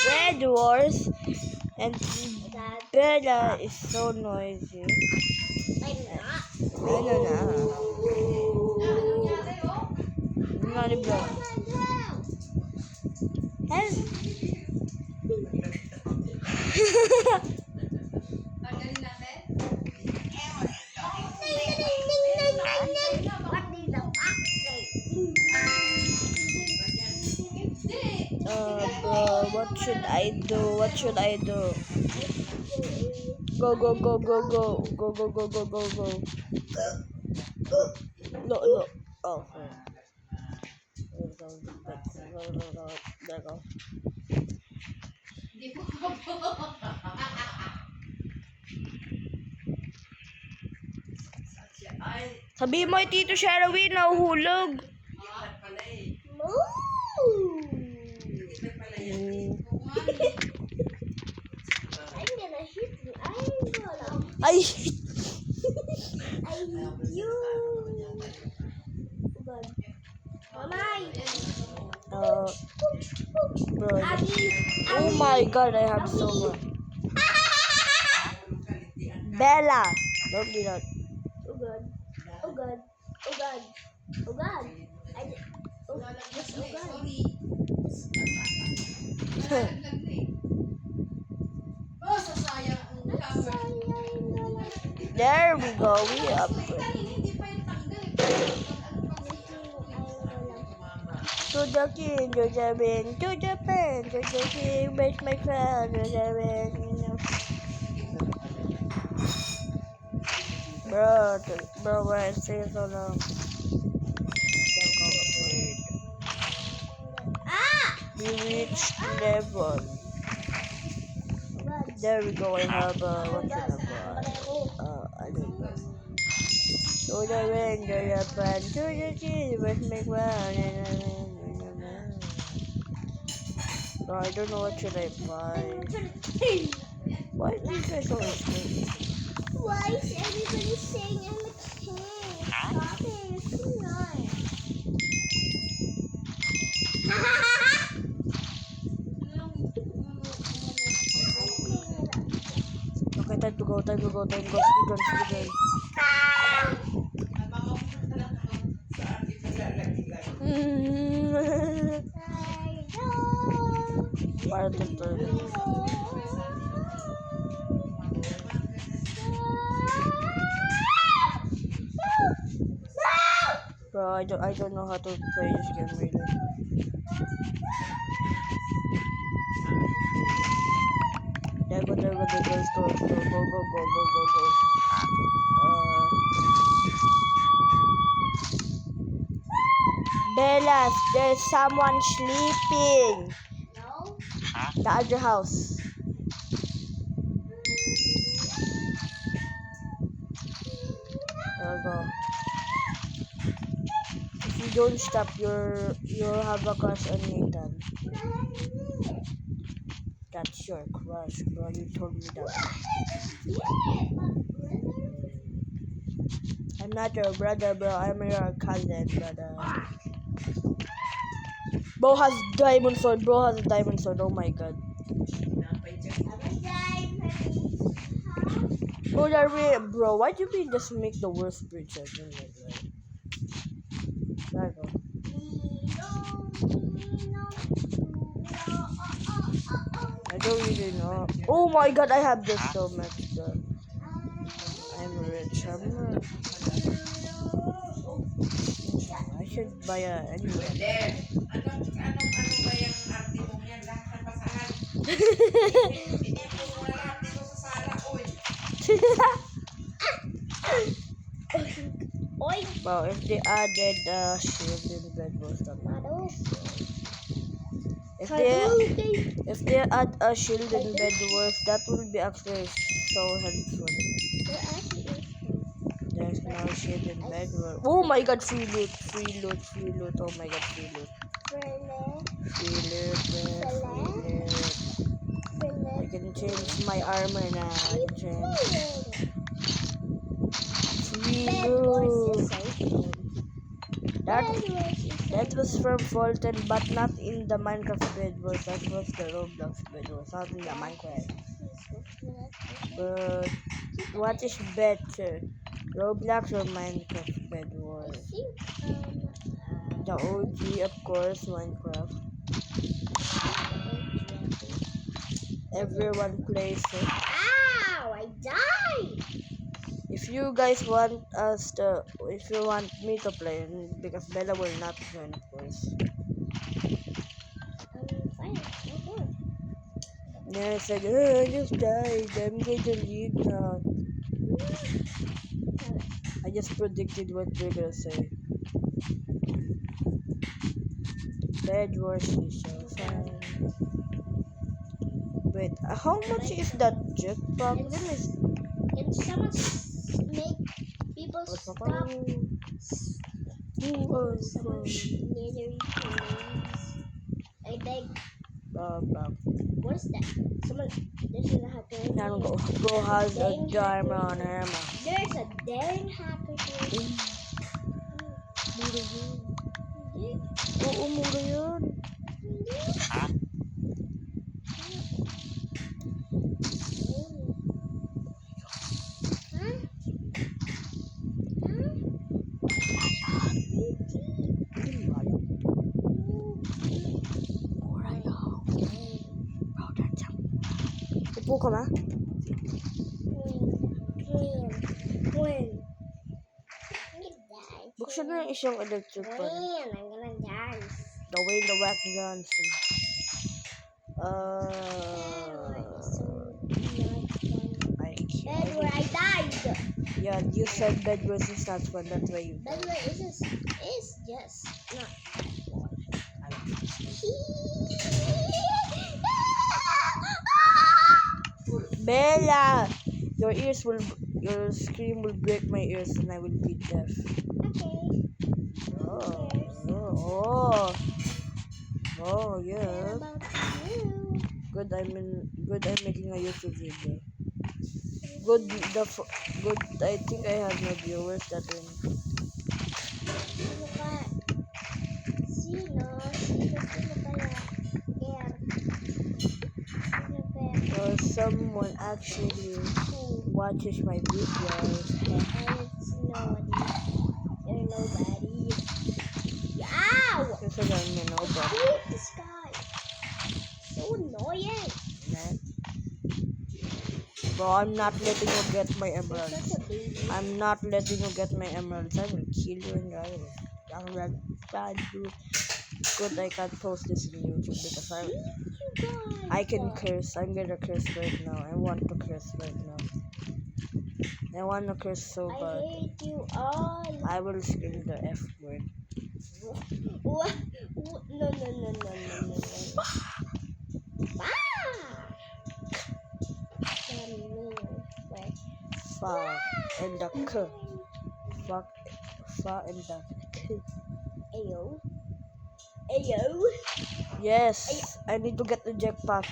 Bed Wars, and Bella is so noisy. Ano na? Ano ni bro? Help! Bro, what should I do? What should I do? Go, go, go, go, go. Go, go, go, go, go, go. No, no. Oh, sorry. There go. Sabi mo, Tito Sherwin, nahuhulog. Ay! Bro. Oh my god, I have so much. Bella! Don't do that. Oh god. Oh god. Oh god. Oh god. Oh god. There we go, we upgrade. To the king, to the pen, to the pen, to the king, make my crown, to the pen. Bro, why is it so long? We reached level. There we go, I have what's it about? I don't know. To the wind, to the pen, to the king, make my crown. No, I don't know what should I buy. Why are these guys always good? Why is everybody saying I'm a king? Stop it, it's too nice. Okay, time to go, speed run. Para to. Bro, I don't know how to play this game really. There go, let's go. Bella, there's someone sleeping. No? The other house. There we go. If you don't stop, you'll have a crush on Nathan. That's your crush, bro. You told me that. I'm not your brother, bro. I'm your cousin, brother. Bro has diamond sword. Oh my god. Bro, why do you just make the worst bridge ever? There you go. I don't really know. Oh my god, I have this so much stuff. I'm rich. I should buy a anyway. Wow, if they added shield in Bed Wars, that would be if they add a shield in Bed Wars, that would be actually so helpful. There's no shield in Bed Wars. Oh my god, free loot. Oh my god, free loot. I can change my armor now. I can change. Free loot. That That was from Fulton, but not in the Minecraft Bed Wars. That was the Roblox Bed Wars, not in the Minecraft. But what is better, Roblox or Minecraft Bed I Wars? think The OG, of course, Minecraft. Everyone plays it. Ow! I died. If you guys want if you want me to play, because Bella will not join, of course. Fine. No more. Then I said, oh, I just died. I'm going to leave now. I just predicted what you're gonna say. Bed Wars is so fun. Wait, how much is that jetpack? Let me see. Can someone make people stop? Someone literally please. I beg. What is that? Someone. There's a hacker. Now go has a diamond hammer. There's a daring hacker here. Mura yun. Oo, mura yun. Mura yun. Upo ka ba? When? Buksan na yung isang electric fan. When? I'm gonna die. The Wayne the Wack Johnson. I Bed where I died. Yeah, you said Bed Wars is not fun. That's why you. Bed where is just not Bella, your scream will break my ears, and I will be deaf. Okay. Oh, yeah. What about you? Good. I'm making a YouTube video. Good. I think I have no viewers that one. Sino pala? Someone actually watches my videos. And it's nobody. You're nobody. Ow! This is nobody. I hate this guy. So annoying. Bro, I'm not letting you get my You're emeralds. such a baby. I'm not letting you get my emeralds. I will kill you and I will. I'm like bad dude. Good, I can't post this in YouTube because I can curse. I'm gonna curse right now. I want to curse right now. I want to curse so I bad. hate you all. I will scream the F word. What? No. Fa and the K. Fuck. Fa and the K. Ayo. Yes, I need to get the jetpack.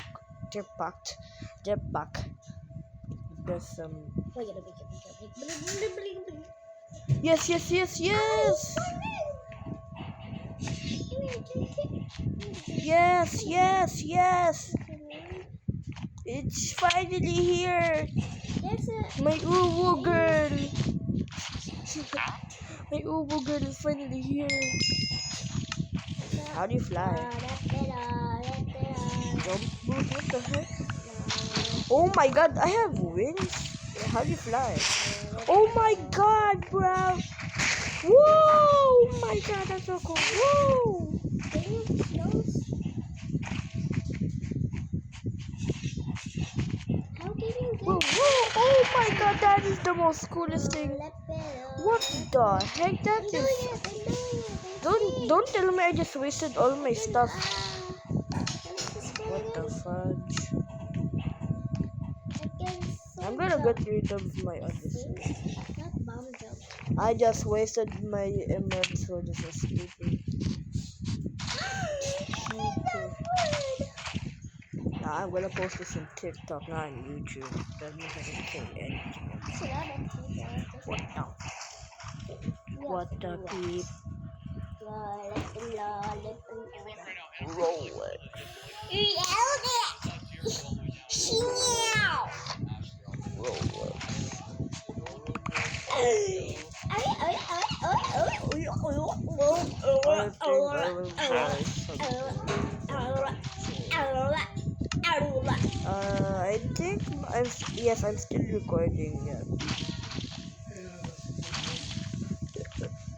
There's some. Yes. Yes. It's finally here. My Uwu girl. My Uwu girl is finally here. How do you fly? Jump? What the heck? Oh my god, I have wings. How do you fly? Oh my god, bro. Whoa! Oh my god, that's so cool. Whoa! Whoa! Oh my god, that is the most coolest thing. What the heck? That is. Don't tell me I just wasted all my stuff. What the fudge? I'm gonna get rid of my other stuff. I just wasted my emeralds for this escaping. Now I'm gonna post this on TikTok, not on YouTube. That means I can say anything. What the peep? Rolex. Rolex. I think yes, I'm still recording. Yeah.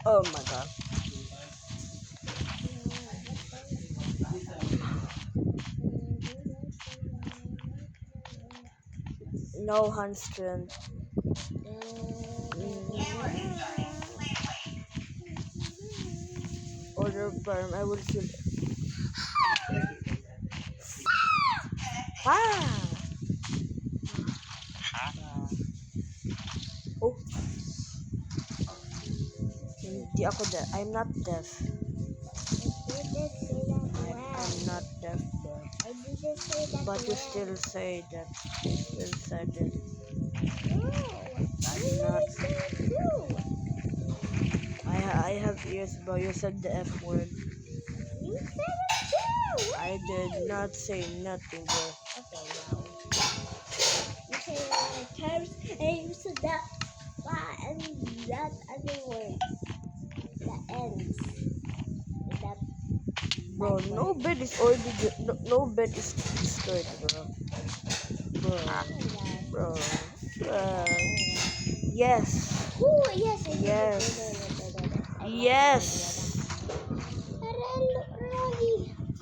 Oh my god. No handstand. Order farm. I will kill. Ah. Oh. Hindi ako deaf. I'm not deaf. I'm not deaf, but you still say that. You still said it. I'm not. I have ears, but you said the F word. You said it too. I did not say nothing, bro. Okay, wow. You say a lot of times, and you said that and that other word, the ends. That Bro, no bed is already no bed is destroyed, bro. Bro. Yes. Oh, yes, I did it. Yes. Yes.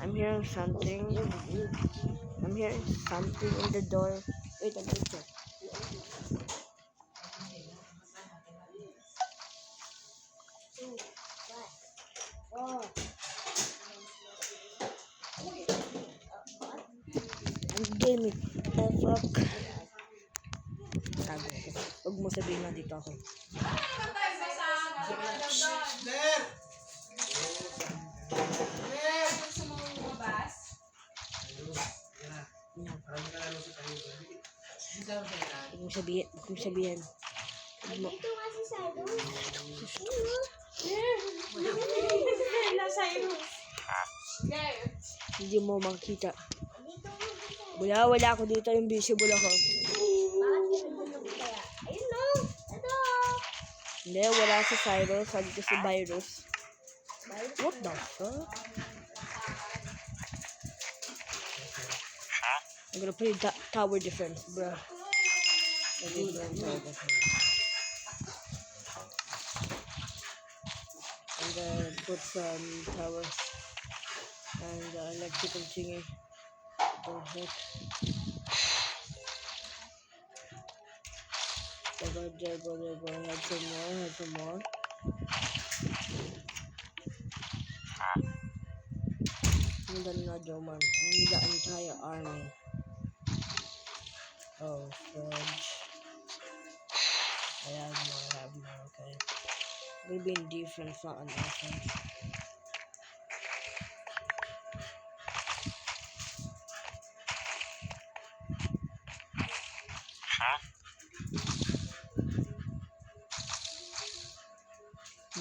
I'm hearing something. I'm hearing something in the door. Wait, I'm going to check. I'm gaming. The fuck. Tago ko. Huwag mo sabihin na dito ako. Huwag mo sabihin. Huwag mo sabihin. Dito nga si Sado. Hindi mo makita. Dito nga si Sado. Wala ako dito. Yung visible ako. Bakit ganun kaya? Ayun no! Ito! Hindi, wala si Cyrus. Sabi ko si Virus. What the fuck? I'm gonna play tower defense, bro. I'm gonna put some towers and electrical thingy. Go ahead. Go there. Have some more. And another one. And the entire army. Oh, fudge. I have more, okay. Maybe in defense, not in offense.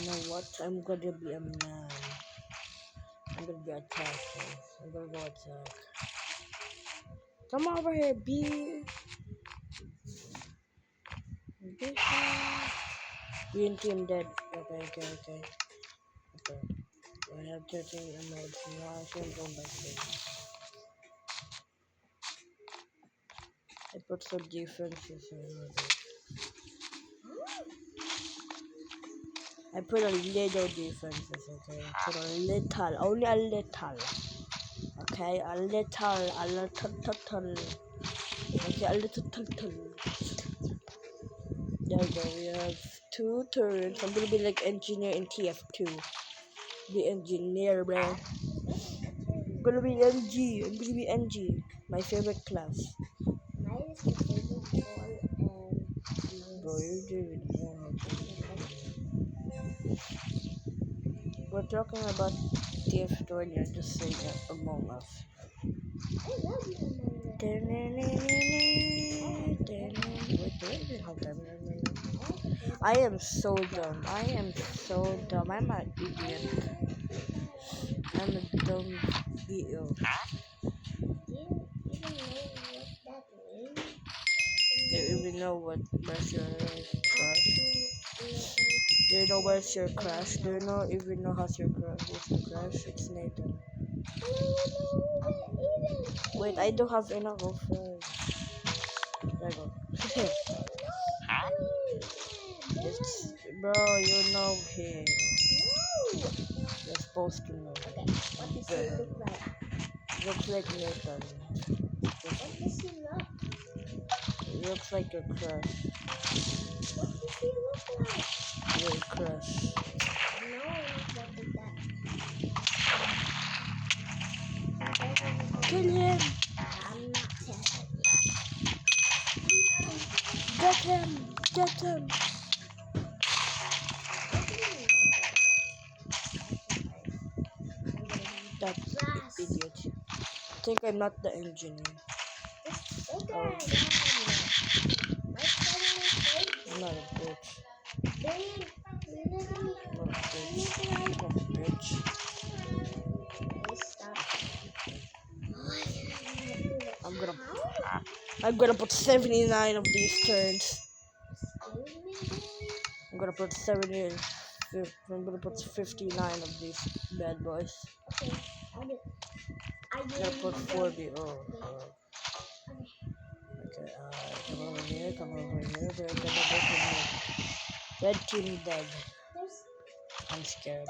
You know what? I'm gonna be a man. I'm gonna be attacking. I'm gonna go attack. Come over here, B. Green team dead. Okay. I have 13 emeralds. Now I shouldn't go back there. I put some defenses in. I put a little defenses, okay? Put a little, only a little. Okay, a little. Okay, a little. There we go, we have 2 turrets. I'm gonna be like engineer in TF2. The engineer, bro. I'm gonna be NG. My favorite class. Mine is my favorite ball and Bro, you're doing more. We're talking about TF2 and you're just saying Among Us. I love you, Among Us. I am so dumb. I'm an idiot. I'm a dumb EO. Do you even know what that means? Do you even know where's your crush? Do you know where's your crush? Do you know even know how's your crush? Who's your crush? It's Nathan. Wait, I don't have enough of there you go. It's bro, you know him. You're supposed to know. Okay, what does he look like? Looks like Nathan. What does he look? Looks like your crush. What does he look like? Your crush. No, what is that? Kill him! I'm not telling Get him! Get him! That Grass. idiot. I think I'm not the engineer. Okay, Oh. my friend I'm not a bitch. they literally I'm not a bitch. I'm not a bitch. stop. I'm gonna put 79 of these turns. I'm gonna put 70. I'm gonna put 59 of these bad boys. Okay, I'm gonna put 40. Oh. Okay, come over here, come over here. They're gonna go from here. Red team dead. I'm scared.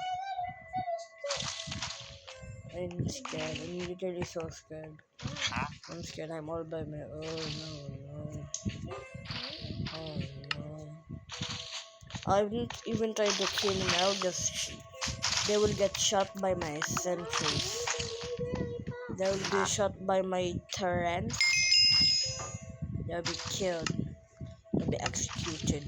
I'm scared. I'm literally so scared. I'm scared. I'm all by my. Oh no, no. Oh no. I won't even try to kill him. I'll just. They will get shot by my sentries. They will be shot by my Terrans. They'll be killed. They'll be executed.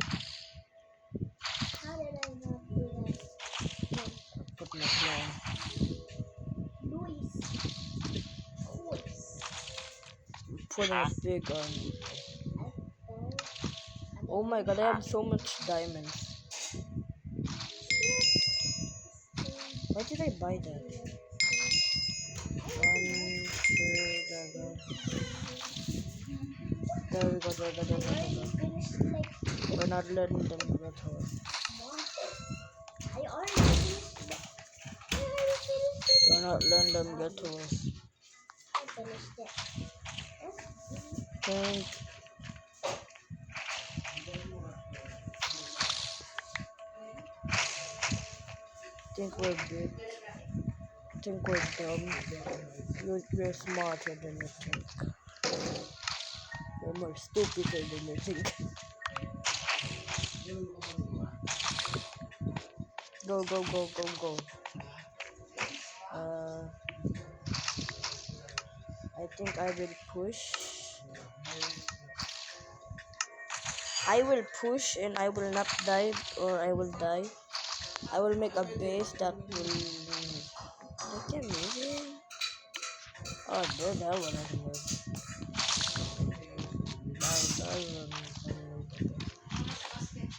How did I not do that? Put my plan. Luis. Putting a big on. Oh my god, I have so much diamonds. Why did I buy that? 1, 2, there we go. There we go. We're not letting them get home. I already finished it. We're not letting them get to us. I finished it. Think. Think we're big. Think we're dumb. You're smarter than you think. You're more stupider than you think. Go, go, go, go, go. I think I will push. I will push and I will not die or I will die. I will make a base that will. I can move it. Oh, there that one doesn't work.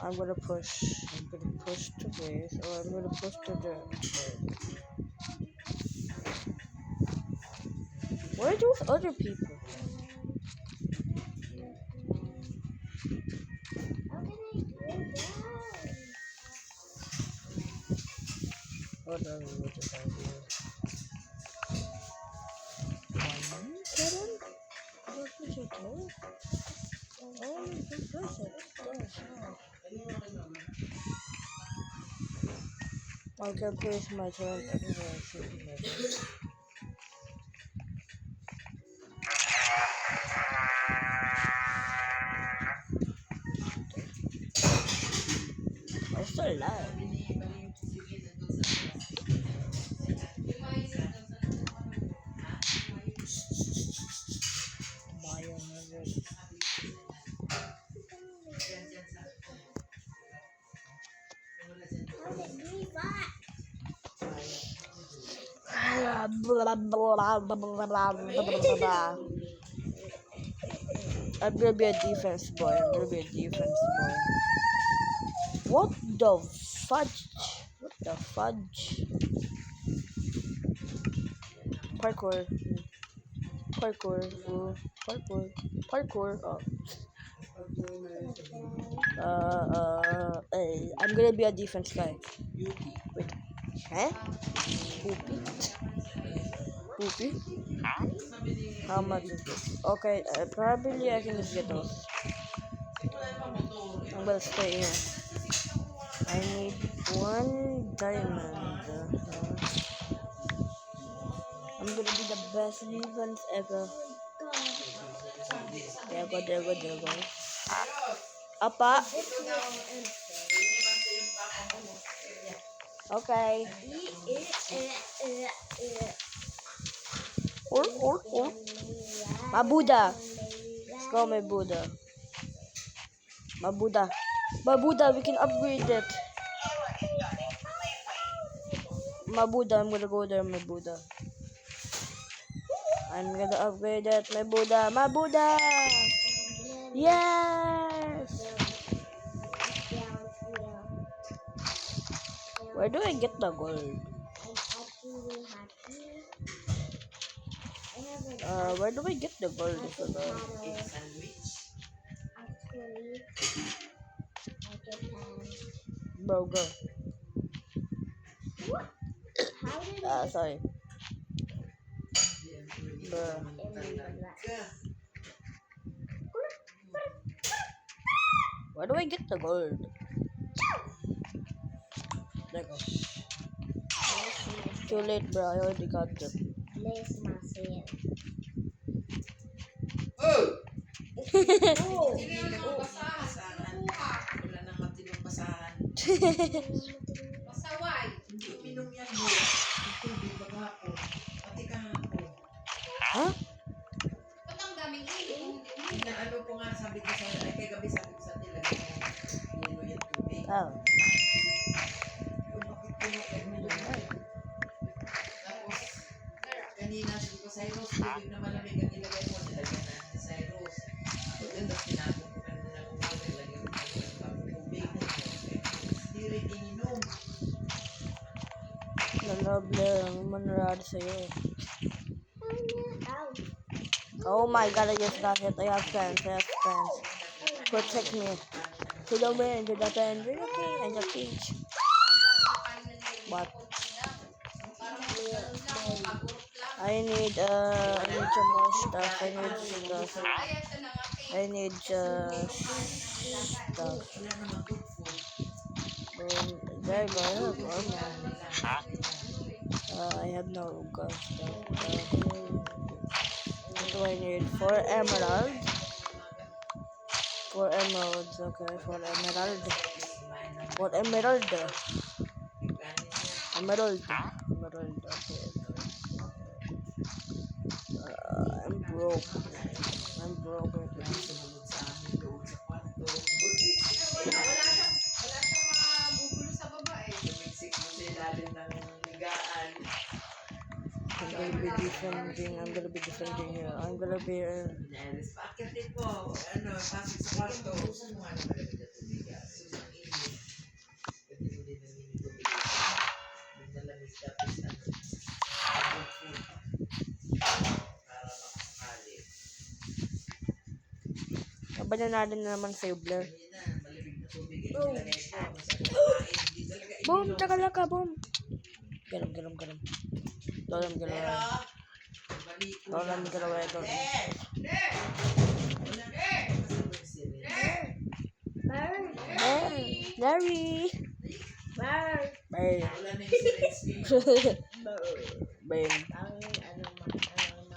I'm gonna push. I'm gonna push to base or I'm gonna push to the. Where are those other people? Oh, no, what is that here? What is it? Oh, you can press it. I can place my turn everywhere I should be. I'm still alive. I'm gonna be a defense boy. I'm gonna be a defense boy. What the fudge? What the fudge? Parkour. Parkour. Parkour. Parkour. Oh. I'm gonna be a defense guy. Wait. Huh? Poopy? Poopy? How much is this? Okay, probably I can just get those. I'm gonna stay here. I need 1 diamond. I'm gonna be the best defense ever. There go. Apa? Okay. Or. Mabuda. Let's go, my Buddha. Mabuda, we can upgrade it. Mabuda, I'm gonna go there, my Buddha. I'm gonna upgrade it, my Buddha. Mabuda! Yes! Where do I get the gold? Where do I get the gold? Bro, go. Sorry. Bruh. Where do I get the gold? There go. Too late, bro. I already got it. Pasaway. Hindi uminom yan mo. Tubig maghapon. Pati kahapon. Huh? Ba't ang daming inom? Ano po nga sabi ko sa ay kay gabi sabi ko sa nila. Yelo yan tubig. Oh. Bakit puno kayo? Tapos kanina sabi ko sa Rose, tubig na malamig ang ilagay mo. Nilagyan na sa Rose. Tapos tinapon ko kanina kung nilagyan mo ng tubig. Hindi rin ininom. Nanoble ang manarad sa'yo. Oh my god, I just got hit. I have friends. Protect me. To the wind, to the bend, to the king, and the cage. What? I need some more stuff. I need stuff. There you go. I have no gun stuff. What do I need? 4 emeralds. 4 emeralds, okay. 4 emerald. What emerald? Emerald, okay. I'm broke. I'm gonna be defending here. I'm gonna be Abanyan naman sa'yo, Blair. Boom! Chakalaka, boom! Garam. Larry! Bam.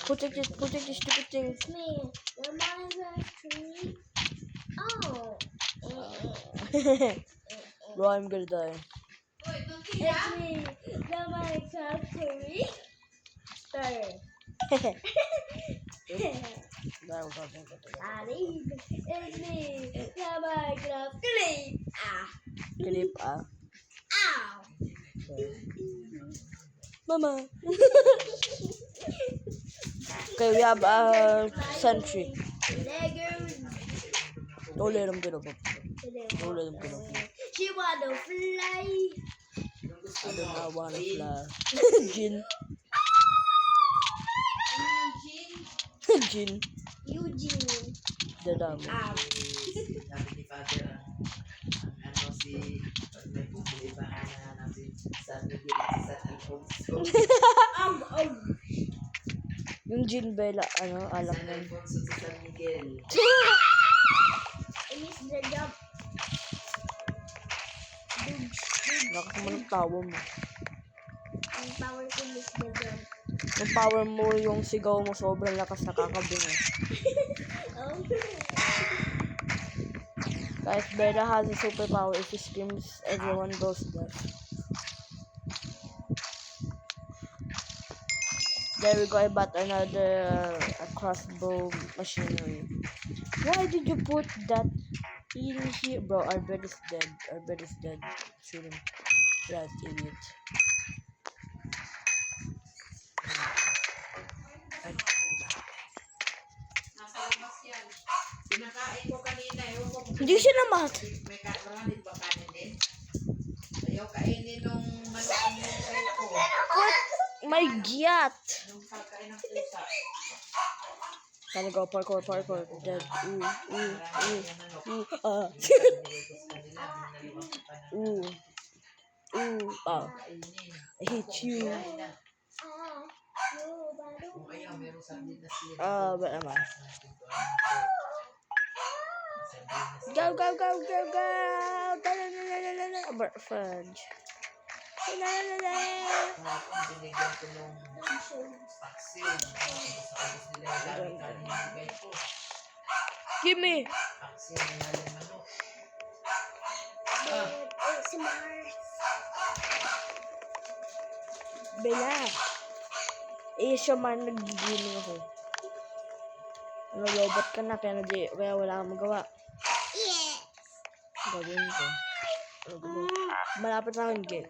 Protect this stupid thing. It's me, the Minecraft tree. Oh. Bro, I'm gonna die. It's me, the Minecraft tree. Sorry. Sorry. It's me, the Minecraft tree. Clip, Ow. Mama. Okay, we have a sentry. Don't let him get up. She wanna fly. I do not wanna fly. Jin. Jin. Eugene. Dadami. Sabi ni Father, ang ano si, pag may bumili ba na natin sa Miguel at sa Alfonso. Yung Jin Bella, ano, alam San mo. Alfonso sa San Miguel. I miss the job. Lakas mo ng tawa mo. Ang power ko miss the job. Yung power mo, yung sigaw mo, sobrang lakas nakakabingi. Oh. Guys, Bella has a superpower. If he screams, everyone goes deaf. There we go, I bought another crossbow machinery. Why did you put that in here? Bro, our bed is dead. Our bed is dead. Shoot him. That idiot. Nasa labas yan. Pinakain ko kanina. Ewan ko kung Hindi siya namat. may kakaroon ba kanin din? Ayaw kainin nung manok ang yung kayo ko. What? My giat. Nung pagkain ng pusa. Gotta go parkour. Dead. Ooh. Marami yung manok. Ah. Nilagos kanila. Naliwag ko pa na. Oh. Kainin. I hate you. Kain na. Kung ayaw, meron sardinas yun. Ba naman. Go. Fudge. Kahapon binigyan ko nung paksiw. Sa ubos nila yung gamit ang hinigay ko. Gimme. Paksiw na yung manok. Bella. Siya man nag-gaming ako. Ano, robot ka na, kaya wala kang magawa. Yeah. Gagawin ko. Ano gagawin? Malapit na akong game.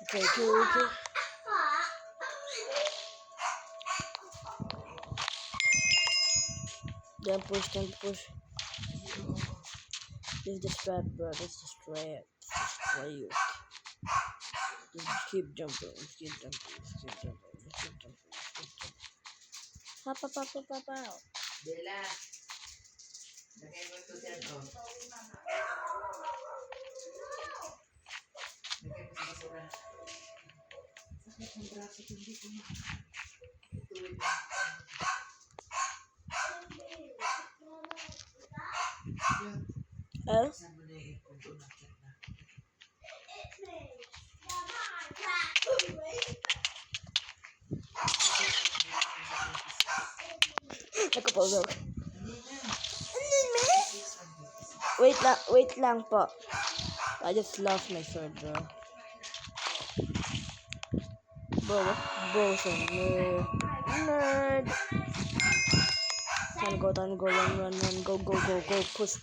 Okay. Then push. This is the strap, bro. This is the strap. Just keep jumping. Pop. Bella. Lagay mo ito dyan, oh. Lagay mo sa basura. Sakit ang braso ko, hindi ko na. Ituloy mo. Yun. Saan mo na yung aircon ko na? Nakapagod. Wait lang po. I just lost my sword, bro. Bro's a nerd. Time to go, run, go, push.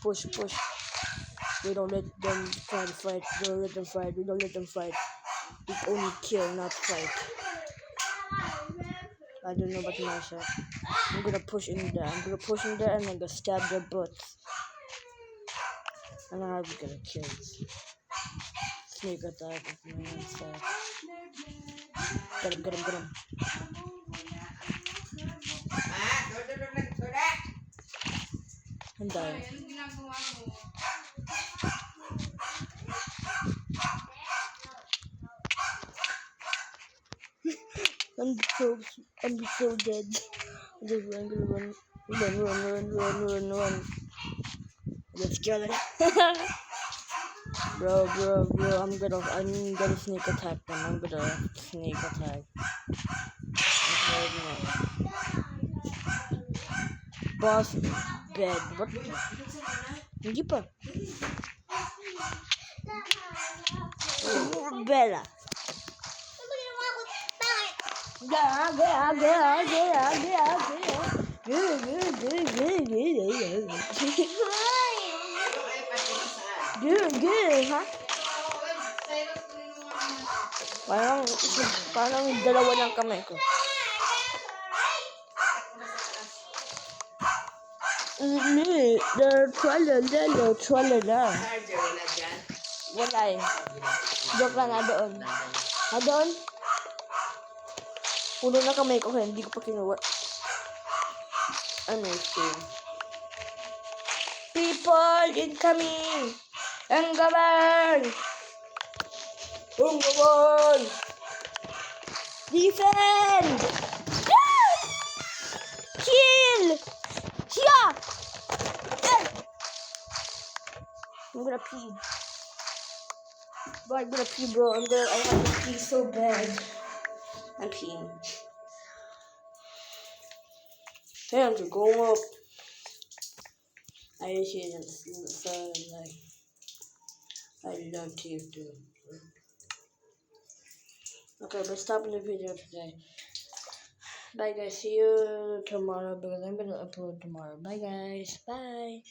We don't let them try to fight. We don't let them fight. We only kill, not fight. I don't know about my shot. I'm gonna push in there and I'm gonna stab their butts. And I'm gonna kill this. Sneak attack with my side. Get him. I'm dying. I'm so dead. I'm just run. Let's kill it. Bro, I'm gonna sneak attack them. Okay, no. Boss bed. What? Hindi pa. Bella. Good, ha? Parang dalawa ng kamay ko. The tralala. Charger, wala dyan. Wala eh. Joke lang, doon. Doon? Puno na kamay ko kaya hindi ko pa kinuha. Amazing. People incoming! Ang gaban! Ang gaban! Defend! Ah! Kill! Yeah! I'm gonna pee. Bro, I'm gonna pee, bro. I have to pee so bad. I'm peeing. Hands are going up. I just see it in the sun. Like, I love TF2. Okay, we're stopping the video today. Bye, guys. See you tomorrow because I'm gonna upload tomorrow. Bye, guys. Bye.